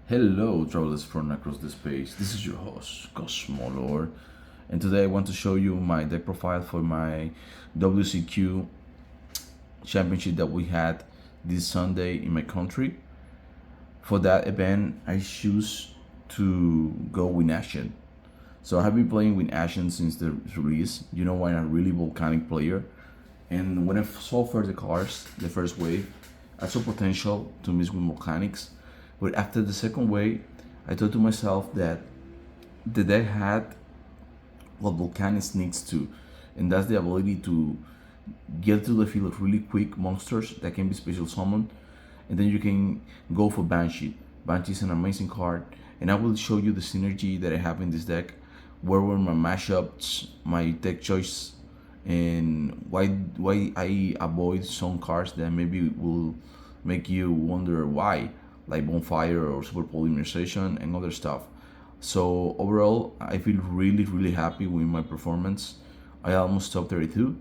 Hello, travelers from across the space. This is your host, Cosmo Lord, and today I want to show you my deck profile for my WCQ championship that we had this Sunday in my country. For that event, I choose to go with Ashened. So I have been playing with Ashen since the release. You know, I'm a really volcanic player, and when I saw first the cards, the first wave, I saw potential to mix with volcanics. But after the second wave, I thought to myself that the deck had what volcanics needs to, and that's the ability to get to the field of really quick monsters that can be special summoned, and then you can go for Banshee. Banshee is an amazing card, and I will show you the synergy that I have in this deck, where were my mashups, my deck choice, and why I avoid some cards that maybe will make you wonder why, like Bonfire or Super Polymerization and other stuff. So overall, I feel really happy with my performance. I almost top 32.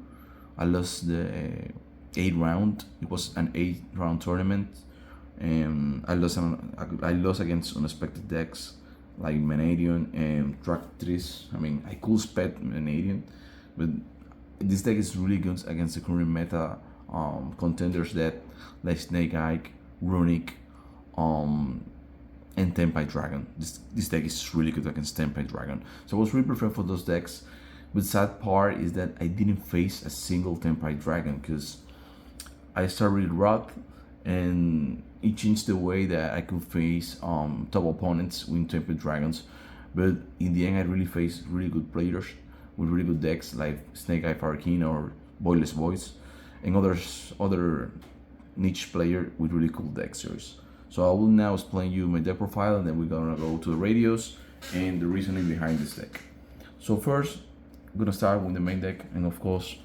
I lost the 8 round. It was an 8 round tournament, and I lost against unexpected decks like Vanadium and Tractris. I mean, I could spec Vanadium, but this deck is really good against the current meta contenders that like Snake Eye, Runic, um, and Tempai Dragon. This deck is really good against Tempai Dragon. So I was really prepared for those decks. But sad part is that I didn't face a single Tempai Dragon because I started with Wrath, and it changed the way that I could face top opponents with Tempai Dragons. But in the end, I really faced really good players with really good decks like Snake Eye Farrakeen or Boyless Voice, and other niche player with really cool deck series. So I will now explain you my deck profile, and then we're gonna go to the radios and the reasoning behind this deck. So first, I'm gonna start with the main deck, and of course,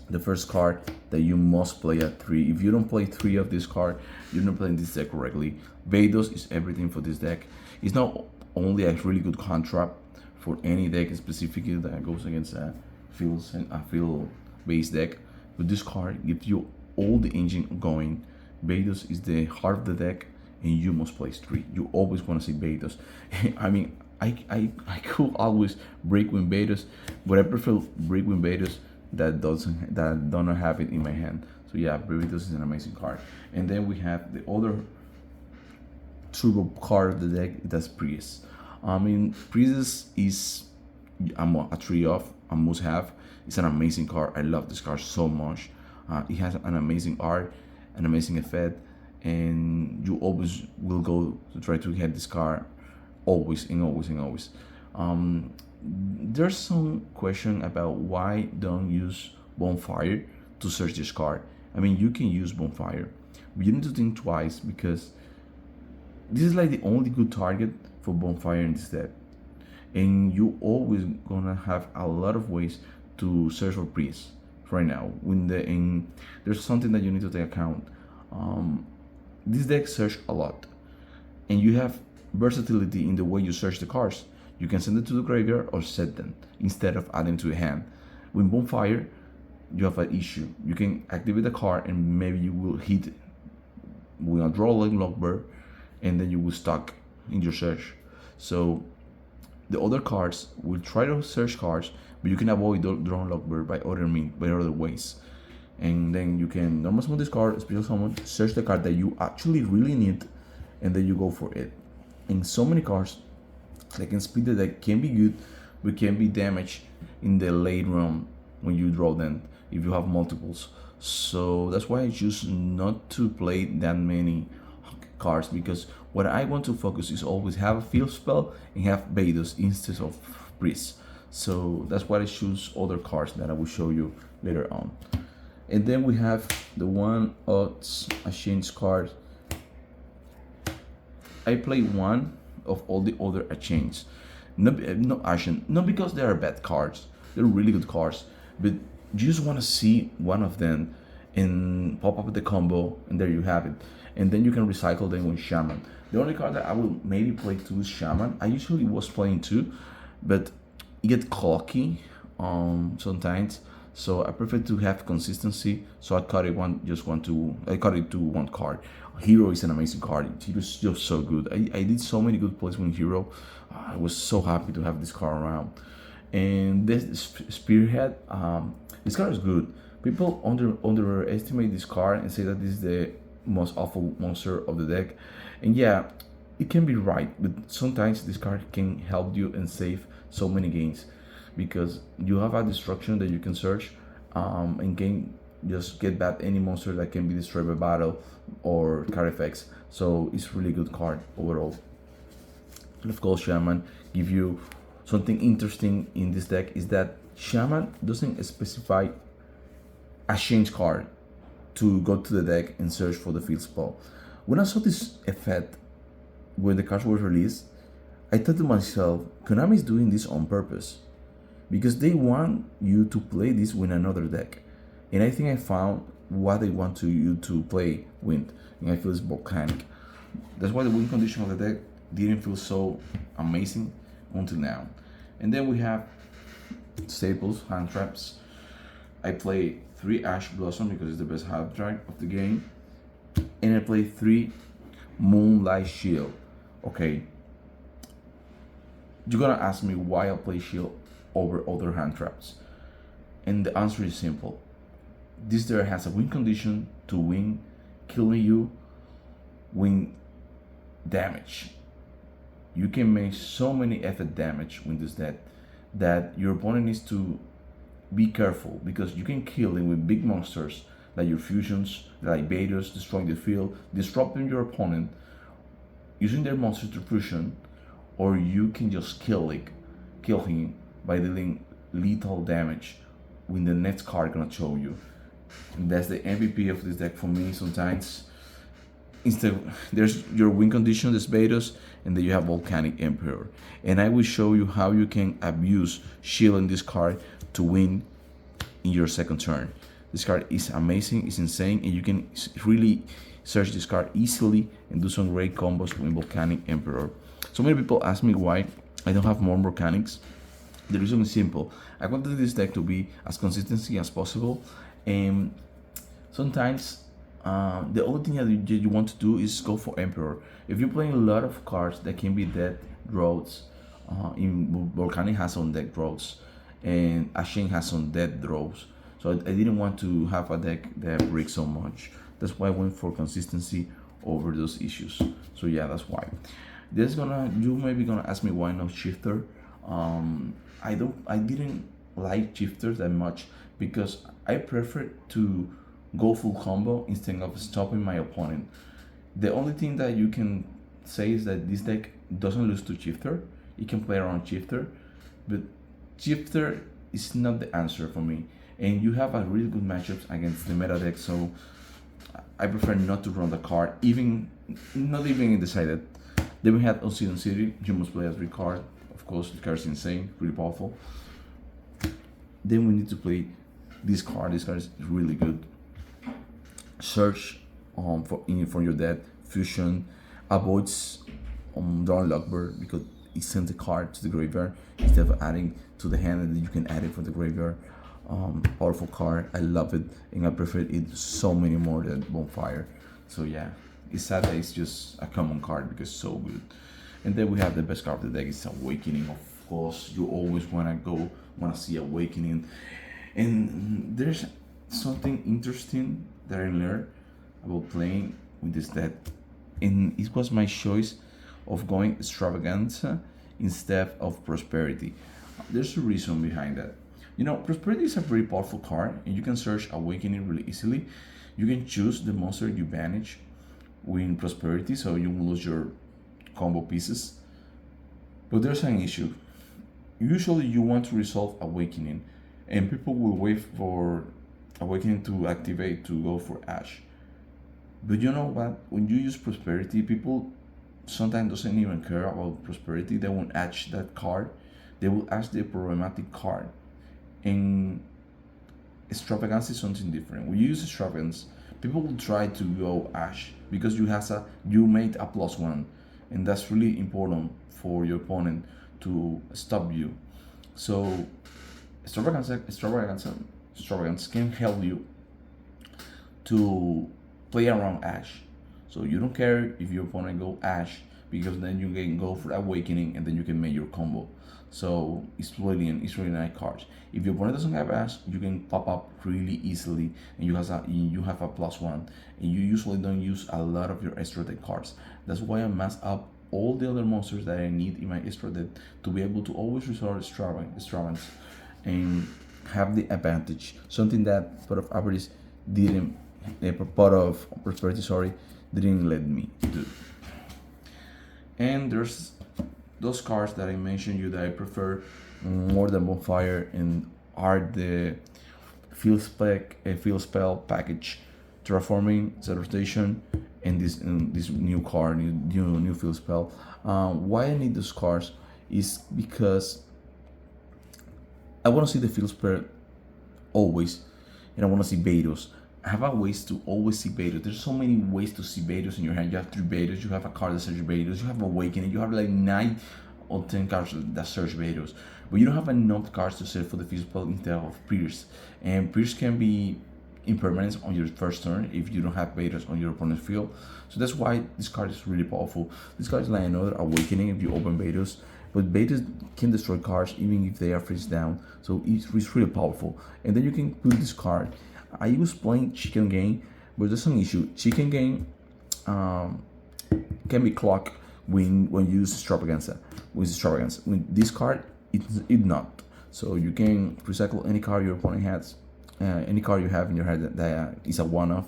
the first card that you must play at 3. If you don't play 3 of this card, you're not playing this deck correctly. Vados is everything for this deck. It's not only a really good contract for any deck specifically that goes against a field based deck, but this card gives you all the engine going. Vados is the heart of the deck, and you must place 3. You always want to see Vados. I mean, I could always break with Vados, but I prefer break with Vados that don't have it in my hand. So yeah, Vados is an amazing card. And then we have the other turbo card of the deck. That's Priest. I mean, Priest is a 3-off, a must-have. It's an amazing card. I love this card so much. It has an amazing art, an amazing effect, and you always will go to try to get this card always and always and always. There's some question about why don't use Bonfire to search this card. I mean, you can use Bonfire, but you need to think twice because this is like the only good target for Bonfire in this deck, and you always gonna have a lot of ways to search for Priest right now. And there's something that you need to take account. This deck search a lot, and you have versatility in the way you search the cards. You can send it to the graveyard or set them instead of adding to a hand. With Bonfire, you have an issue. You can activate the card, and maybe you will hit with a draw like Lockbird, and then you will stuck in your search. So the other cards will try to search cards, but you can avoid drawing Lockbird by other ways. And then you can normal summon this card, special summon, search the card that you actually really need, and then you go for it. And so many cards that can speed the deck can be good, but can be damaged in the late round when you draw them if you have multiples. So that's why I choose not to play that many cards, because what I want to focus is always have a field spell and have Vados instead of Priest. So that's why I choose other cards that I will show you later on. And then we have the one odds Ashened card. I play one of all the other Ashened. Not Ashen, not because they are bad cards. They're really good cards, but you just want to see one of them and pop up the combo, and there you have it. And then you can recycle them with Shaman. The only card that I will maybe play 2 is Shaman. I usually was playing 2, but it gets cocky sometimes. So I prefer to have consistency. So I cut it to one card. Hero is an amazing card. Hero is just so good. I did so many good plays with Hero. I was so happy to have this card around. And this Spearhead, this card is good. People underestimate this card and say that this is the most awful monster of the deck. And yeah, it can be right, but sometimes this card can help you and save so many games because you have a destruction that you can search and can just get back any monster that can be destroyed by battle or card effects. So it's really good card overall. And of course, Shaman give you something interesting in this deck is that Shaman doesn't specify a change card to go to the deck and search for the field spell. When I saw this effect when the cards were released, I thought to myself, Konami is doing this on purpose because they want you to play this with another deck. And I think I found what they want you to play with, and I feel it's volcanic. That's why the win condition of the deck didn't feel so amazing until now. And then we have staples, hand traps. I play 3 Ash Blossom because it's the best hand trap of the game. And I play 3 Moonlight Shield. Okay. You're gonna ask me why I play Shield over other hand traps. And the answer is simple. This deck has a win condition to win, killing you, win damage. You can make so many effort damage with this deck that your opponent needs to be careful because you can kill him with big monsters like your fusions, like Betas, destroying the field, disrupting your opponent, using their monster to fusion, or you can just kill him by dealing lethal damage when the next card gonna show you. And that's the MVP of this deck for me sometimes. Instead, there's your win condition, the Betas, and then you have Volcanic Emperor. And I will show you how you can abuse shield in this card to win in your second turn. This card is amazing, it's insane, and you can really search this card easily and do some great combos with Volcanic Emperor. So many people ask me why I don't have more Volcanics. The reason is simple. I wanted this deck to be as consistent as possible, and sometimes the only thing that you want to do is go for Emperor. If you're playing a lot of cards that can be dead draws, in Volcanic has some dead draws, and Ashened has some dead draws. So I didn't want to have a deck that breaks so much. That's why I went for consistency over those issues. So yeah, that's why. You may be gonna ask me why not Shifter. I didn't like Shifter that much because I prefer to go full combo instead of stopping my opponent. The only thing that you can say is that this deck doesn't lose to Shifter. You can play around Shifter, but Shifter is not the answer for me. And you have a really good matchups against the meta deck, so I prefer not to run the card, not even decided. Then we had Obsidian City. You must play as 3 card. Of course, the card is insane, really powerful. Then we need to play this card. This card is really good. Search for your dead. Fusion avoids drawing Lockbird because it sends a card to the graveyard instead of adding to the hand, and then you can add it for the graveyard. Powerful card. I love it, and I prefer it so many more than Bonfire. So yeah, it's sad that it's just a common card because it's so good. And then we have the best card of the deck. It's Awakening. Of course, you always wanna see Awakening. And there's something interesting that I learned about playing with this deck, and it was my choice of going Extravaganza instead of Prosperity. There's a reason behind that. You know, Prosperity is a very powerful card, and you can search Awakening really easily. You can choose the monster you banish with Prosperity, so you will lose your combo pieces. But there's an issue. Usually you want to resolve Awakening, and people will wait for Awakening to activate to go for Ash. But you know what? When you use Prosperity, people sometimes doesn't even care about Prosperity. They won't Ash that card. They will Ash the problematic card. And Extravagance is something different. When you use Extravagance, people will try to go Ash because you made a +1, and that's really important for your opponent to stop you. So Extravaganza extravagance can help you to play around Ash. So you don't care if your opponent go Ash, because then you can go for Awakening and then you can make your combo. So it's really nice cards. If your opponent doesn't have Ash, you can pop up really easily, and you have a +1, and you usually don't use a lot of your extra deck cards. That's why I mass up all the other monsters that I need in my extra deck to be able to always resort extravagance and have the advantage. Something that Pot of Avarice didn't, Pot of Prosperity, sorry, didn't let me do. And there's those cards that I mentioned you that I prefer more than Bonfire, and are the Field Spell package, Terraforming, Set Rotation, and this new card, new Field Spell. Why I need those cards is because I want to see the Field Spell always, and I want to see Betos. I have a ways to always see Betos. There's so many ways to see Betos in your hand. You have 3 Betos, you have a card that searches Betos, you have Awakening, you have like 9 or 10 cards that search Betos. But you don't have enough cards to search for the physical instead of Pierce. And Pierce can be impermanence on your first turn if you don't have Betos on your opponent's field. So that's why this card is really powerful. This card is like another Awakening if you open Betos. But Betos can destroy cards even if they are face down. So it's really powerful. And then you can put this card. I was playing Chicken Game, but there's an issue. Chicken Game can be clocked when you use Extravaganza. With this card, it not. So you can recycle any card your opponent has, any card you have in your hand that is a one-off,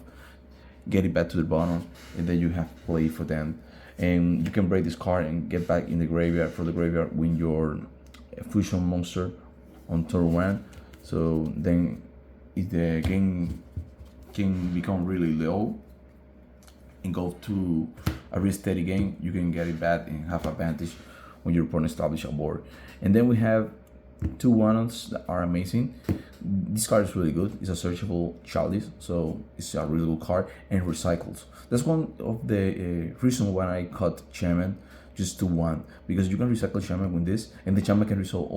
get it back to the bottom, and then you have to play for them. And you can break this card and get back in the graveyard for the graveyard when your fusion monster on turn 1. So then if the game can become really low and go to a really steady game, you can get it back and have advantage when your opponent establishes a board. And then we have 2 one-offs that are amazing. This card is really good. It's a searchable Chalice, so it's a really good card, and recycles. That's one of the reasons why I cut Shaman just to 1, because you can recycle Shaman with this, and the Shaman can recycle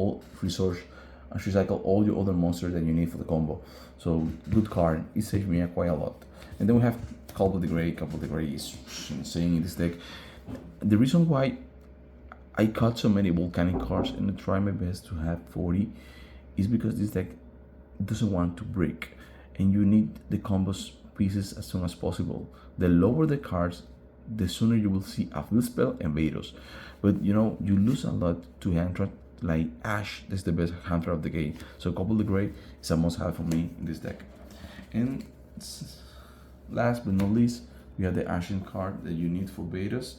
all your other monsters that you need for the combo. So good card. It saved me quite a lot. And then we have Call of the Grey. Call of the Grey is insane in this deck. The reason why I cut so many volcanic cards and I try my best to have 40 is because this deck doesn't want to break, and you need the combos pieces as soon as possible. The lower the cards, the sooner you will see a Field Spell and Betos. But you lose a lot to hand trap. Like Ash, that's the best hand trap of the game. So Cobble the Grey is a must-have for me in this deck. And last but not least, we have the Ashened card that you need for Betas,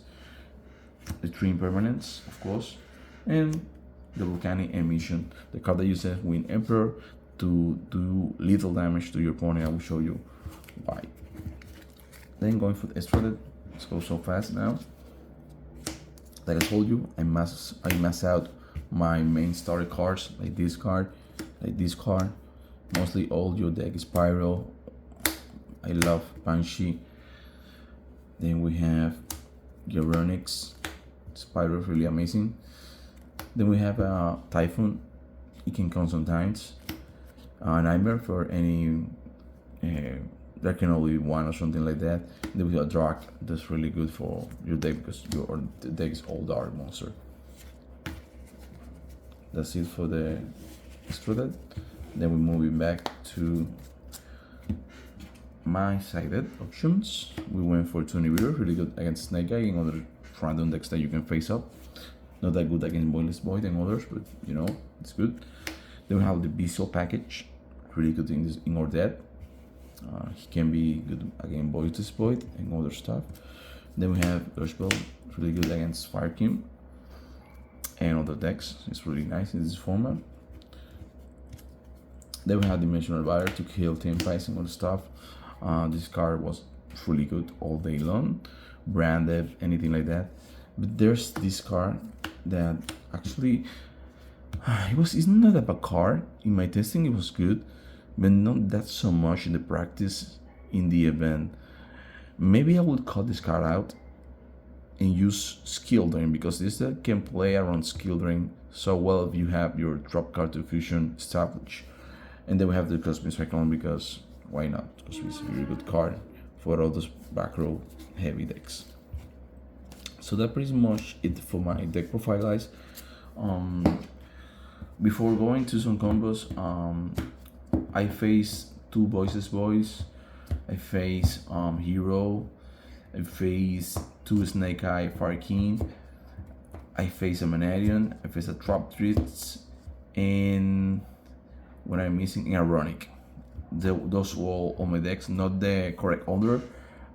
the 3 impermanents, of course, and the Volcanic Emission, the card that you send when Emperor to do lethal damage to your opponent. I will show you why. Then going for the extra, let's go so fast now. Like I told you, I mass out my main starter cards, like this card, like this card. Mostly all your deck is Pyro. I love Banshee. Then we have Geronix. Pyro is really amazing. Then we have Typhoon. It can come sometimes. Nightmare for any there can only be 1 or something like that. Then we have Drak. That's really good for your deck because your deck is all dark monster. That's it for the extruded. Then we move it back to my sided options. We went for Tunivitor, really good against Snake Guy and other random decks that you can face up. Not that good against Boyless Void and others, but it's good. Then we have the Bestial package, really good in our deck. He can be good against Boyless Void and other stuff. Then we have Rushbell, really good against Fire King and other decks. It's really nice in this format. Then we have Dimensional Buyer to kill Teamfights and other stuff. This card was really good all day long, branded, anything like that. But there's this card that actually it's not a bad card. In my testing it was good, but not that so much in the practice in the event. Maybe I would cut this card out and use Skill Drain, because this deck can play around Skill Drain so well if you have your drop card to fusion established. And then we have the Cosmic Cyclone because why not? Because it's a very good card for all those back row heavy decks. So that's pretty much it for my deck profile, guys. Before going to some combos, I face two Voices Boys, I face Hero, I face two Snake Eye Fire King, I face a Manarian, I face a Trap Treats, and when I'm missing Ironic. Those were all my decks, not the correct order.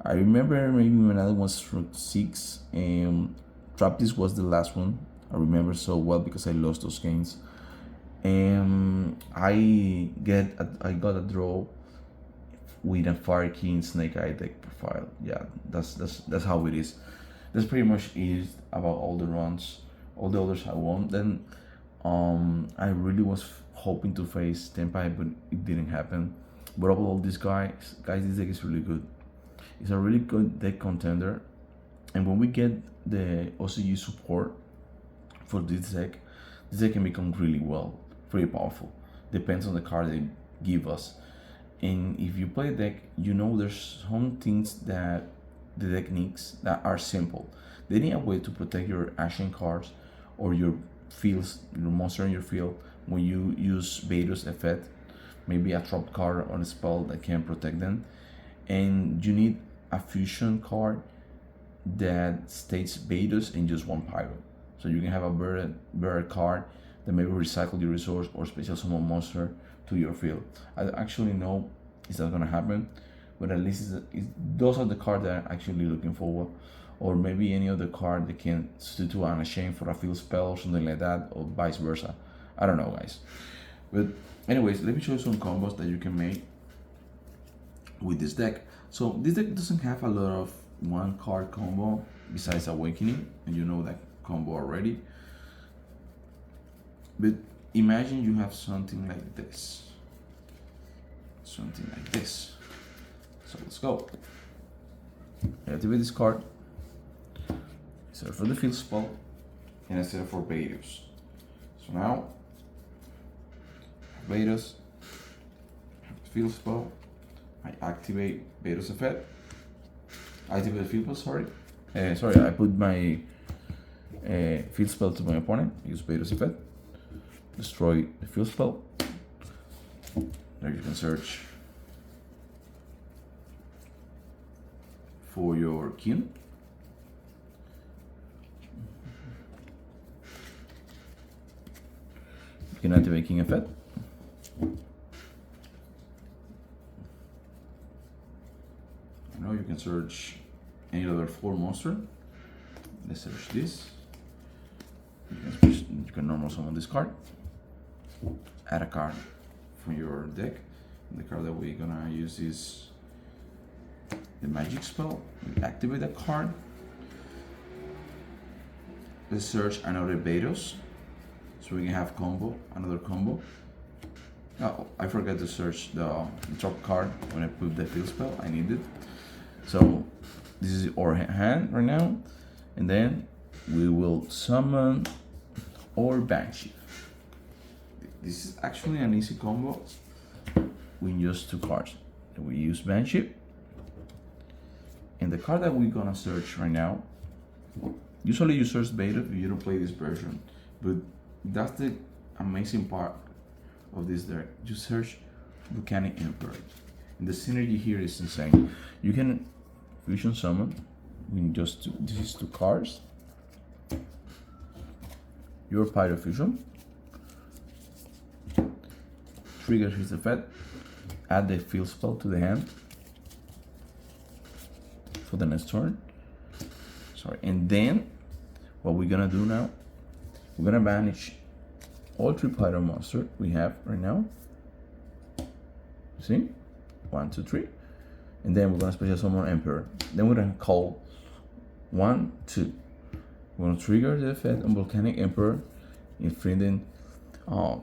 I remember maybe Manarian was from 6 and Trap Treats was the last one. I remember so well because I lost those games. And I got a draw with a Fire King Snake Eye deck profile. Yeah, that's how it is. That's pretty much it about all the runs. All the others I won. Then I really was hoping to face Tenpai, but it didn't happen. But of all these guys, this deck is really good. It's a really good deck contender. And when we get the OCG support for this deck can become really well, pretty powerful. Depends on the card they give us. And if you play a deck, you know there's some things that the deck needs that are simple. They need a way to protect your Ashened cards or your fields, your monster in your field when you use Vados effect, maybe a trap card on a spell that can protect them. And you need a fusion card that states Vados and just one Pyro. So you can have a better card that maybe recycle your resource or special summon monster to your field. I actually know it's not gonna happen, but at least those are the cards that I'm actually looking forward. Or maybe any other card that can substitute an Ashened for a field spell or something like that, or vice versa. I don't know, guys. But anyways, let me show you some combos that you can make with this deck. So this deck doesn't have a lot of one card combo besides Awakening, and you know that combo already. But imagine you have something like this. Something like this. So let's go. Activate this card. Set it for the field spell, and I set it for Vados. So now, Vados, field spell. I activate Vados effect. I activate the field spell. Sorry, I put my field spell to my opponent. Use Vados effect. Destroy the field spell. There you can search for your king. You can activate king effect. Now you can search any other 4 monster. Let's search this. You can normal summon this card. Add a card from your deck. The card that we're gonna use is the magic spell. We activate that card. Let's search another Vados, so we can have another combo. Oh, I forgot to search the drop card when I put the field spell. I need it. So this is our hand right now, and then we will summon our Banshee. This is actually an easy combo. We use 2 cards. We use Banshee, and the card that we're gonna search right now. Usually you search beta if you don't play this version, but that's the amazing part of this deck. You search Volcanic Emperor, and the synergy here is insane. You can fusion summon with just these 2 cards. Your Pyro Fusion. Trigger his effect. Add the field spell to the hand for the next turn. Sorry, and then what we're gonna do now, we're gonna banish all 3 Pyro monsters we have right now. See? 1, 2, 3. And then we're gonna special summon Emperor. Then we're gonna call 1, 2. We're gonna trigger the effect on Volcanic Emperor, inflicting a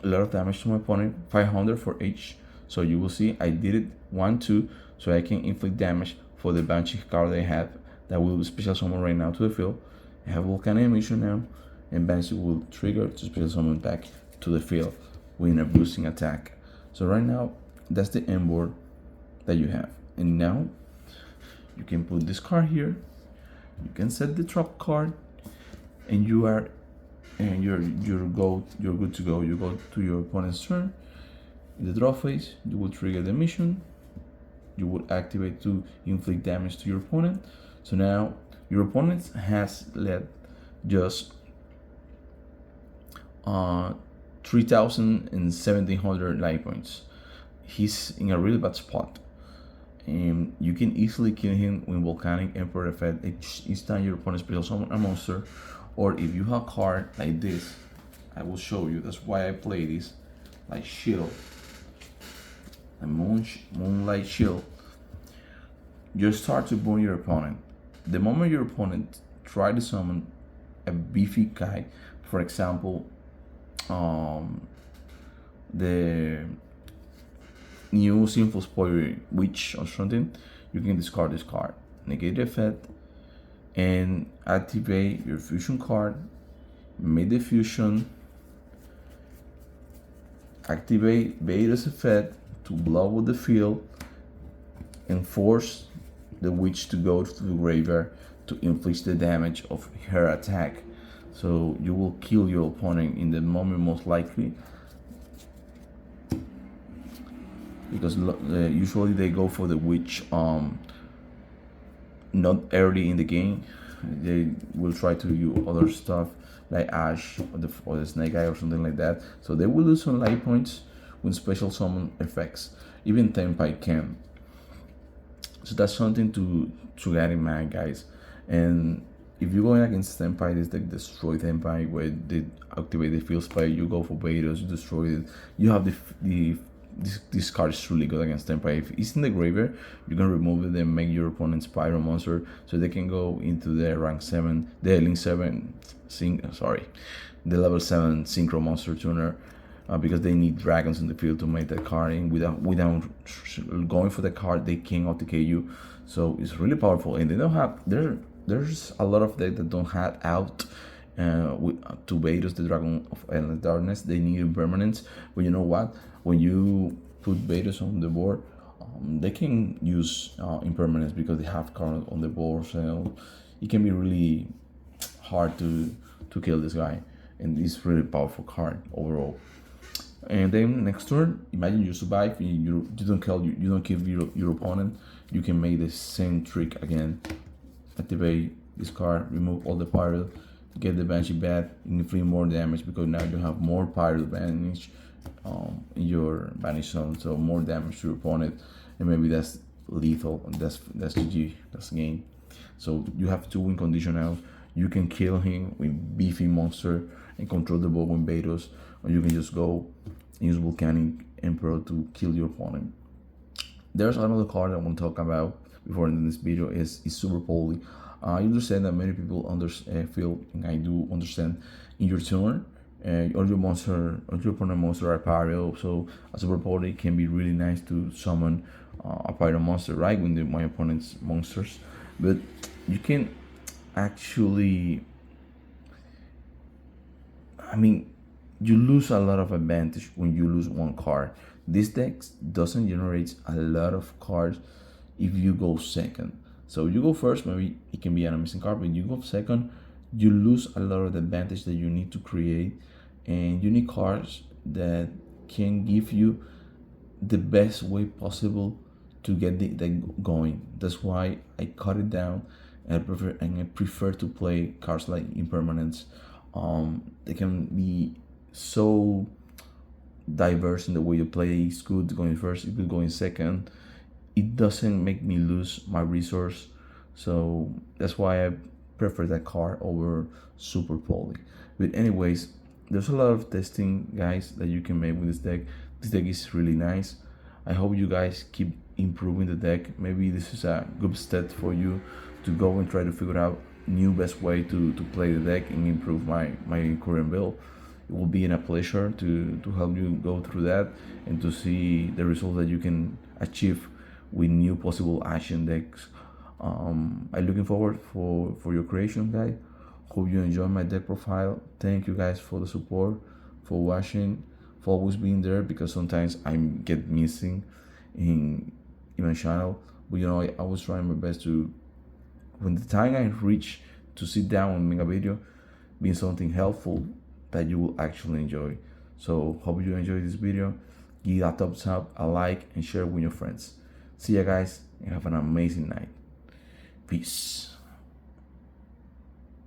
lot of damage to my opponent, 500 for each. So you will see I did it 1, 2, so I can inflict damage for the Banshee card I have that will special summon right now to the field. I have Volcanic Emission now, and Banshee will trigger to special summon back to the field with a boosting attack. So right now, that's the end board that you have. And now you can put this card here. You can set the trap card, and you're good to go. You go to your opponent's turn. In the draw phase, you will trigger the mission. You would activate to inflict damage to your opponent. So now your opponent has led just 3,000 and 1,700 life points. He's in a really bad spot, and you can easily kill him with Volcanic Emperor effect each time your opponent special summon a monster, or if you have a card like this, I will show you. That's why I play this, like Shield, a Moonlight Shield. You start to burn your opponent. The moment your opponent try to summon a beefy guy, for example, the new Sinful Spoiler Witch or something, you can discard this card, negate the effect, and activate your fusion card, make the fusion, activate Beta's effect to blow up the field, and force the witch to go to the graveyard to inflict the damage of her attack. So you will kill your opponent in the moment, most likely, because usually they go for the witch not early in the game. They will try to use other stuff like Ash or the Snake Eye or something like that. So they will lose some life points with special summon effects. Even Tenpai can. So that's something to get in mind, guys. And if you're going against Tenpai, this deck destroy Tenpai, where they activate the field spell, you go for Betos, you destroy it. You have this card is really good against Tenpai. If it's in the graveyard, you can remove it and make your opponent's Pyro monster, so they can go into the rank 7, the link 7, the level 7 synchro monster tuner. Because they need dragons in the field to make that card, and without going for the card, they can OTK you. So it's really powerful, and they don't have there's a lot of decks that don't have out to Betos, the Dragon of Endless Darkness. They need impermanence, but you know what? When you put Betos on the board, they can use impermanence because they have cards on the board. So it can be really hard to kill this guy, and it's really powerful card overall. And then next turn, imagine you survive, you don't kill your opponent. You can make the same trick again. Activate this card, remove all the pyro, get the Banshee back, inflict more damage because now you have more pyro advantage in your banish zone, so more damage to your opponent, and maybe that's lethal. That's GG, that's game. So you have two win condition now. You can kill him with beefy monster and control the board with Betos, or you can just go use Volcanic Emperor to kill your opponent. There's another card I want to talk about before ending this video is Super Poly. I understand that many people feel, and I do understand, in your turn, all your opponent monster are pyro, so a Super Poly can be really nice to summon a pyro monster, right, when my opponent's monsters. But you can actually, you lose a lot of advantage when you lose one card. This deck doesn't generate a lot of cards if you go second. So you go first, maybe it can be an missing card, but you go second, you lose a lot of the advantage that you need to create, and you need cards that can give you the best way possible to get the deck going. That's why I cut it down, and I prefer to play cards like Impermanence. They can be so diverse in the way you play. It's good going first, it's good going second. It doesn't make me lose my resource, so that's why I prefer that card over Super Poly. But anyways, there's a lot of testing, guys, that you can make with this deck. This deck is really nice. I hope you guys keep improving the deck. Maybe this is a good step for you to go and try to figure out new best way to play the deck and improve my current build. It will be a pleasure to help you go through that and to see the results that you can achieve with new possible Ashened decks. I'm looking forward for your creation, guys. Hope you enjoy my deck profile. Thank you guys for the support, for watching, for always being there, because sometimes I get missing in my channel. But you know, I was trying my best to, when the time I reach to sit down and make a video, being something helpful that you will actually enjoy. So hope you enjoyed this video. Give a thumbs up, a like, and share with your friends. See ya guys, and have an amazing night. Peace.